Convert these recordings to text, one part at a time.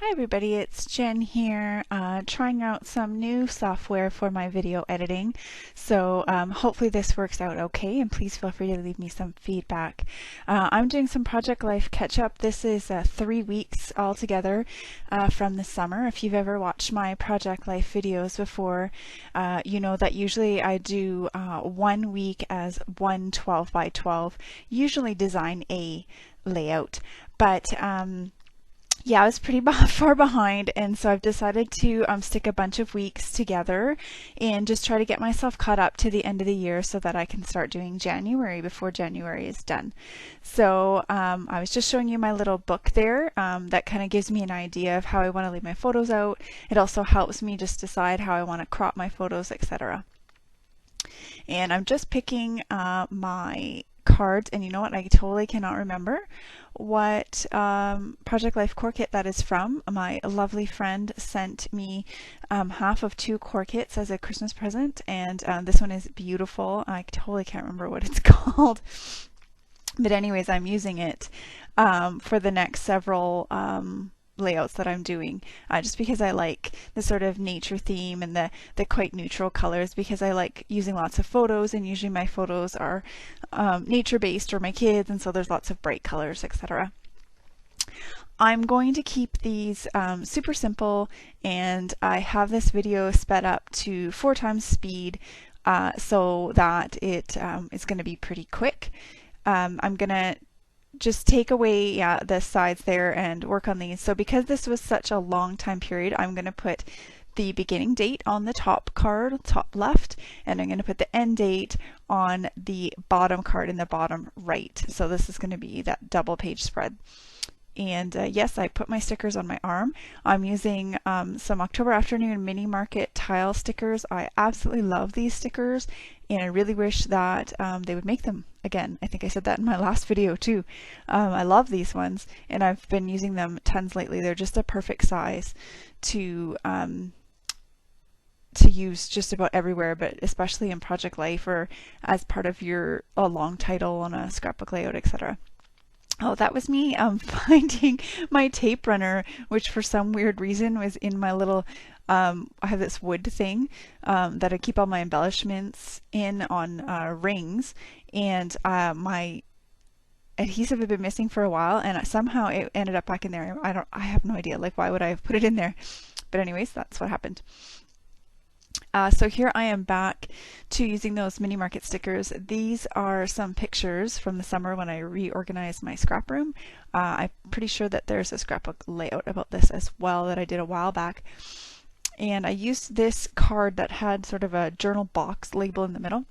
Hi everybody, it's Jen here, trying out some new software for my video editing. So hopefully this works out okay, and please feel free to leave me some feedback. I'm doing some Project Life catch-up. This is 3 weeks altogether from the summer. If you've ever watched my Project Life videos before, you know that usually I do 1 week as one 12 by 12, usually design A layout. But yeah, I was pretty far behind, and so I've decided to stick a bunch of weeks together and just try to get myself caught up to the end of the year so that I can start doing January before January is done. So I was just showing you my little book there. That kind of gives me an idea of how I want to leave my photos out. It also helps me just decide how I want to crop my photos, etc. And I'm just picking my cards, and you know what, I totally cannot remember what Project Life core kit that is from. My lovely friend sent me half of 2 core kits as a Christmas present, and this one is beautiful. I totally can't remember what it's called, but anyways, I'm using it for the next several layouts that I'm doing, just because I like the sort of nature theme and the quite neutral colors, because I like using lots of photos, and usually my photos are nature based or my kids, and so there's lots of bright colors, etc. I'm going to keep these super simple, and I have this video sped up to 4 times speed so that it is going to be pretty quick. I'm going to just take away the sides there and work on these. So because this was such a long time period, I'm going to put the beginning date on the top card, top left, and I'm going to put the end date on the bottom card in the bottom right. So this is going to be that double page spread. And yes, I put my stickers on my arm. I'm using some October Afternoon Mini Market tile stickers. I absolutely love these stickers, and I really wish that they would make them again. I think I said that in my last video too. I love these ones, and I've been using them tons lately. They're just a perfect size to use just about everywhere, but especially in Project Life or as part of your long title on a scrapbook layout, etc. Oh, that was me finding my tape runner, which for some weird reason was in my little, I have this wood thing that I keep all my embellishments in on rings, and my adhesive had been missing for a while, and somehow it ended up back in there. I have no idea, like why would I have put it in there? But anyways, that's what happened. So here I am back to using those mini market stickers. These are some pictures from the summer when I reorganized my scrap room. I'm pretty sure that there's a scrapbook layout about this as well that I did a while back. And I used this card that had sort of a journal box label in the middle.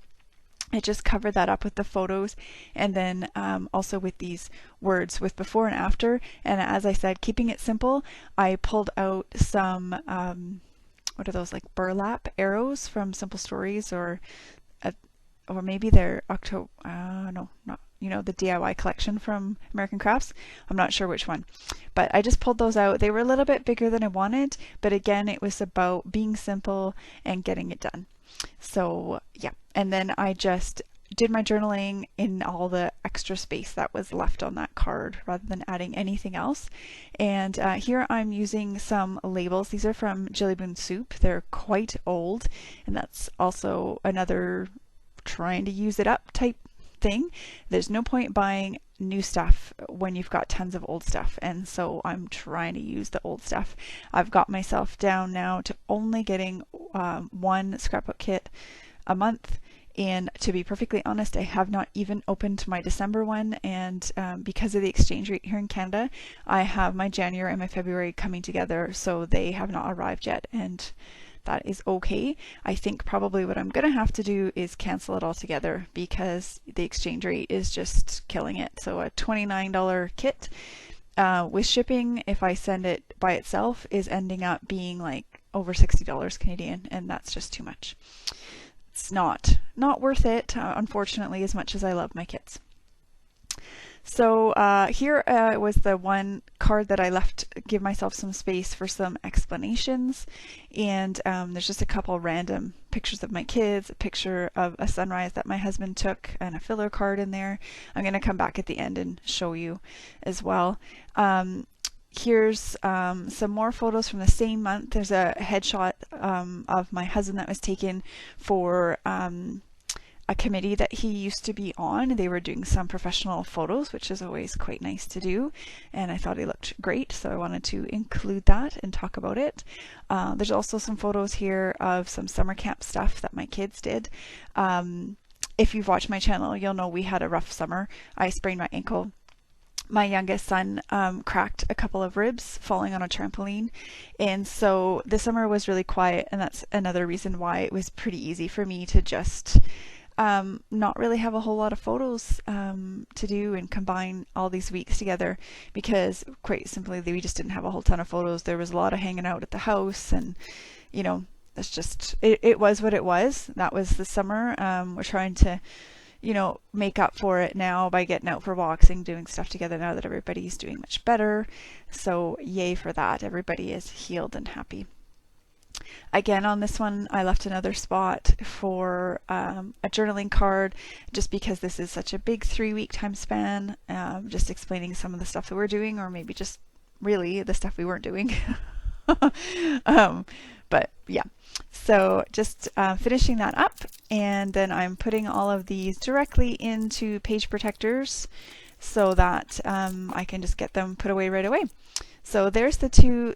I just covered that up with the photos, and then also with these words with before and after. And as I said, keeping it simple, I pulled out some what are those, like burlap arrows from Simple Stories, or maybe they're no, not, you know, the DIY collection from American Crafts. I'm not sure which one, but I just pulled those out. They were a little bit bigger than I wanted, but again, it was about being simple and getting it done. So yeah, and then I just did my journaling in all the extra space that was left on that card rather than adding anything else. And here I'm using some labels. These are from Jelly Bean Soup. They're quite old, and that's also another trying to use it up type thing. There's no point buying new stuff when you've got tons of old stuff, and so I'm trying to use the old stuff. I've got myself down now to only getting 1 scrapbook kit a month. And to be perfectly honest, I have not even opened my December one, and because of the exchange rate here in Canada, I have my January and my February coming together, so they have not arrived yet, and that is okay. I think probably what I'm going to have to do is cancel it altogether because the exchange rate is just killing it. So a $29 kit with shipping, if I send it by itself, is ending up being like over $60 Canadian, and that's just too much. It's not worth it, unfortunately, as much as I love my kits. So here was the one card that I left, give myself some space for some explanations, and there's just a couple random pictures of my kids, a picture of a sunrise that my husband took, and a filler card in there. I'm going to come back at the end and show you as well. here's some more photos from the same month. There's a headshot of my husband that was taken for a committee that he used to be on. They were doing some professional photos, which is always quite nice to do, and I thought he looked great, so I wanted to include that and talk about it. There's also some photos here of some summer camp stuff that my kids did. If you've watched my channel, you'll know we had a rough summer. I sprained my ankle. My youngest son cracked a couple of ribs falling on a trampoline, and so the summer was really quiet, and that's another reason why it was pretty easy for me to just not really have a whole lot of photos to do and combine all these weeks together, because quite simply we just didn't have a whole ton of photos. There was a lot of hanging out at the house, and you know, it's just it was what it was. That was the summer. We're trying to, you know, make up for it now by getting out for walks and doing stuff together now that everybody's doing much better. So yay for that. Everybody is healed and happy. Again, on this one, I left another spot for a journaling card, just because this is such a big 3-week time span, just explaining some of the stuff that we're doing, or maybe just really the stuff we weren't doing. But yeah, so just finishing that up, and then I'm putting all of these directly into page protectors so that I can just get them put away right away. So there's the two